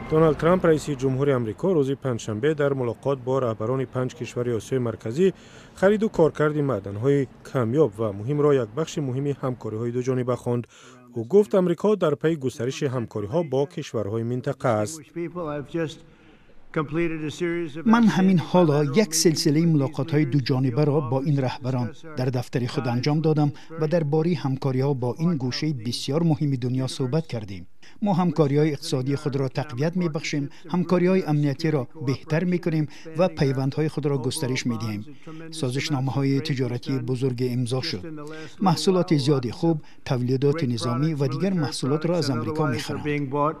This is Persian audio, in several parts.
دونالد ترامپ رئیس جمهور آمریکا روز پنجشنبه در ملاقات با رهبران 5 کشور آسیای مرکزی خرید و کارکرد معدن‌های کمیاب و مهم را یک بخش مهمی همکاری‌های دو جانبه خواند. او گفت آمریکا در پی گسترش همکاری‌ها با کشورهای منطقه است. من همین حالا یک سلسله ملاقات‌های دو جانبه را با این رهبران در دفتر خود انجام دادم و درباره همکاری‌ها با این گوشه بسیار مهم دنیا صحبت کردیم. ما همکاری‌های اقتصادی خود را تقویت می‌بخشیم، همکاری‌های امنیتی را بهتر می‌کنیم و پیوندهای خود را گسترش می‌دهیم. سازشنامه‌های تجارتی بزرگ امضا شد. محصولات زیادی خوب، تولیدات نظامی و دیگر محصولات را از آمریکا می‌خرند.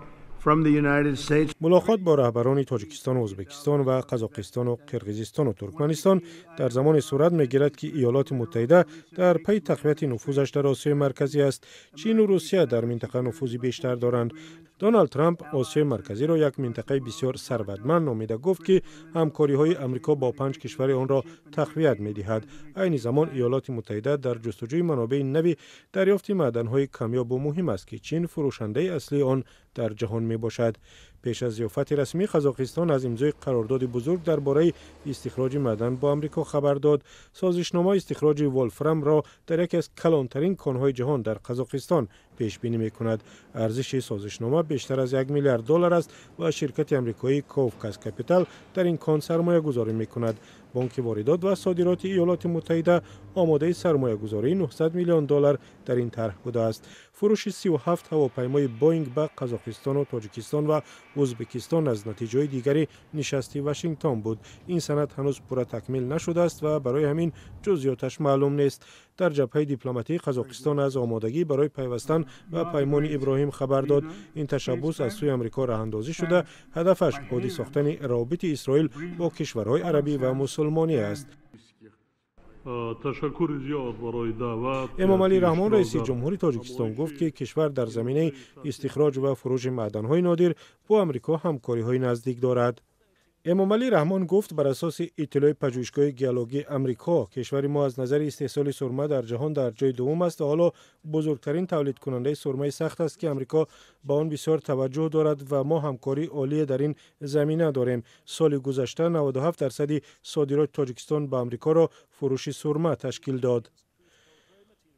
ملاقات با رهبران تاجیکستان و ازبکستان و قزاقستان و قرقیزستان و ترکمنستان در زمان صورت می‌گیرد که ایالات متحده در پی تقویت نفوذش در آسیای مرکزی است. چین و روسیه در منطقه نفوذی بیشتر دارند. دونالد ترامپ آسیای مرکزی را یک منطقه بسیار ثروتمند نامیده گفت که همکاری‌های آمریکا با 5 کشور آن را تقویت می‌دهد. عین زمان ایالات متحده در جستجوی منابع نوی دریافت معدن‌های کمیاب و مهم است که چین فروشنده اصلی آن در جهان میباشد. پیش از ضیافت رسمی قزاقستان از امضای قرارداد بزرگ درباره استخراج معدن با آمریکا خبر داد. سازشنامه استخراج ولفرام را در یکی از کلانترین کانهای جهان در قزاقستان پیش بینی میکند. ارزش سازشنامه بیشتر از 1 میلیارد دلار است و شرکت آمریکایی کوفکس کپیتال در این کان سرمایه گذاری میکند. بانک واردات و صادرات ایالات متحده آماده سرمایه گذاری 900 میلیون دلار در این طرح بوده است. فروش 37 هواپیمای بوئینگ به قزاقستان و تاجیکستان و ازبکستان از نتیجه دیگری نشست واشنگتن بود. این سند هنوز پورا تکمیل نشده است و برای همین جزئیاتش معلوم نیست. در جبهه دیپلماتی قزاقستان از آمادگی برای پیوستن و پیمان ابراهیم خبر داد. این تشبث از سوی آمریکا راهاندازی شده، هدفش عادی ساختن روابط اسرائیل با کشورهای عربی و مسلمانی است. امام علی رحمان رئیس جمهوری تاجیکستان گفت که کشور در زمینه استخراج و فروش معدن‌های نادر با آمریکا همکاری‌های نزدیک دارد. امام علی رحمان گفت بر اساس اطلاع پژوهشگاه گیولوژی آمریکا کشور ما از نظر استحصال سرمه در جهان در جای دوم است و حالا بزرگترین تولید کننده سرمه سخت است که آمریکا با آن بسیار توجه دارد و ما همکاری عالی در این زمینه داریم. سال گذشته 97% صادرات تاجیکستان به آمریکا را فروش سرمه تشکیل داد.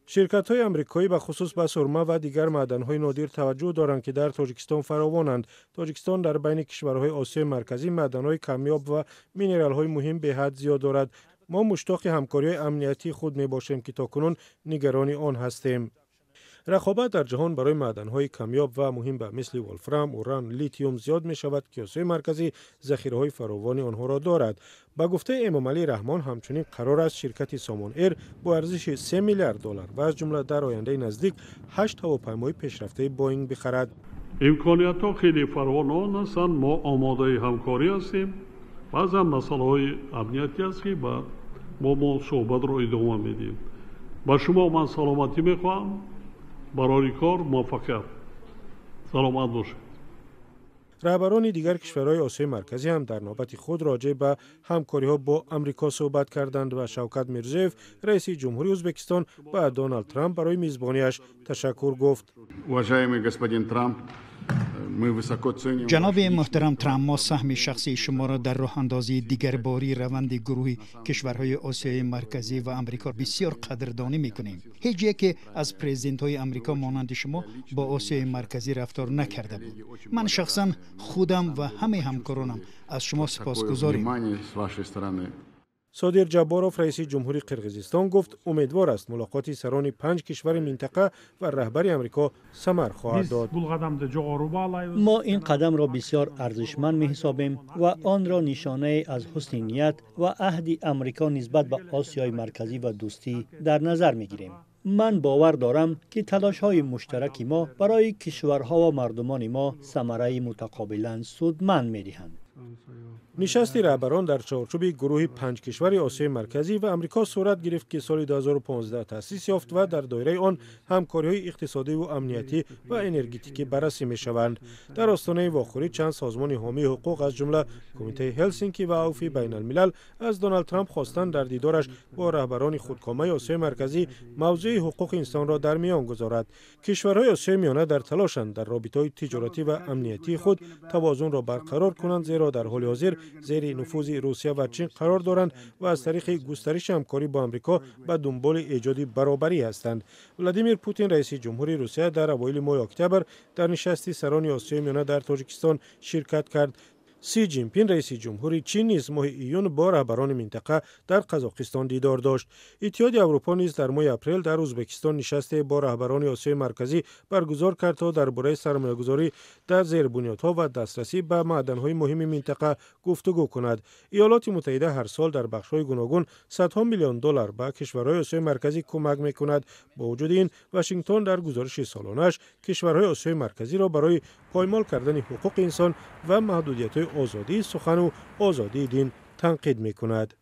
شرکت‌های آمریکایی به خصوص به سرمه و دیگر معدن‌های نادر توجه دارند که در تاجیکستان فراوانند. تاجیکستان در بین کشورهای آسیای مرکزی معدن‌های کمیاب و مینرال‌های مهم به حد زیاد دارد. ما مشتاق همکاری‌های امنیتی خود می‌باشیم که تاکنون نگران آن هستیم. رقابت در جهان برای معدن‌های کمیاب و مهم به مثل ولفرام، اوران، لیتیوم زیاد می شود که آسیای مرکزی ذخیره‌های فراوانی آنها را دارد. با گفته امام علی رحمان همچنین قرار است شرکت سامان ایر با ارزش 3 میلیارد دلار و از جمله در آینده نزدیک 8 هواپیمای پیشرفته بوئینگ بخرد. امکانیت‌ها خیلی فراوان هستند. ما آماده همکاری هستیم. بعضی مسائل امنیتی است که با ما صحبت را ادامه میدیم. با شما من سلامتی می‌خواهم. برای کار موفقیت. سلامت باشید. رهبران دیگر کشورهای آسیای مرکزی هم در نوبت خود راجع به همکاری‌ها با آمریکا صحبت کردند و شوکت میرزیف رئیس جمهوری ازبکستان به دونالد ترامپ برای میزبانیش تشکر گفت. جناب محترم ترامپ، ما سهم شخصی شما را در راه اندازی دیگرباری روند گروه کشورهای آسیای مرکزی و آمریکا بسیار قدردانی میکنیم. هیچ یک از پرزیدنت‌های آمریکا مانند شما با آسیای مرکزی رفتار نکرده بود. من شخصا خودم و همه همکارانم از شما سپاسگزاریم. صادر جباروف رئیس جمهوری قرقیزستان گفت امیدوار است ملاقات سران 5 کشور منطقه و رهبر آمریکا ثمر خواهد داد. ما این قدم را بسیار ارزشمند می‌حسابیم و آن را نشانه از حسن نیت و عهد آمریکا نسبت به آسیای مرکزی و دوستی در نظر می‌گیریم. من باور دارم که تلاش‌های مشترک ما برای کشورها و مردمان ما ثمره متقابلا سودمند می‌دهند. نشست رهبران در چارچوب گروه 5 کشور آسیای مرکزی و آمریکا صورت گرفت که سال 2015 تأسیس یافت و در دایره آن همکاری‌های اقتصادی و امنیتی و انرژتیکی بررسی می‌شوند. در آستانه واخوری چند سازمان حامی حقوق از جمله کمیته هلسینکی و عفو بین الملل از دونالد ترامپ خواستند در دیدارش با رهبران خودکامه آسیای مرکزی موضوع حقوق انسان را در میان گذارد. کشورهای آسیای میانه در تلاشند در رابطه‌های تجارتی و امنیتی خود توازن را برقرار کنند، زیرا در حال حاضر زیر نفوذ روسیه و چین قرار دارند و از طریق گسترش همکاری با آمریکا به دنبال ایجاد برابری هستند. ولادیمیر پوتین رئیس جمهوری روسیه در اوایل ماه اکتبر در نشست سران آسیای میانه در تاجیکستان شرکت کرد. سی جین پین رئیس جمهوری چین نیز ماه ایون با رهبران منطقه در قزاقستان دیدار داشت. اتحادیه اروپا نیز در ماه اپریل در ازبکستان نشست با رهبران آسیای مرکزی برگزار کرد تا درباره سرمایه‌گذاری در زیربنیادها و دسترسی به معدن‌های مهم منطقه گفتگو کند. ایالات متحده هر سال در بخش‌های گوناگون صدها میلیون دلار به کشورهای آسیای مرکزی کمک می‌کند. با وجود این واشنگتن در گزارش سالانه‌اش کشورهای آسیای مرکزی را برای پایمال کردن حقوق انسان و محدودیت‌های آزادی سخن و آزادی دین تنقید می‌کند.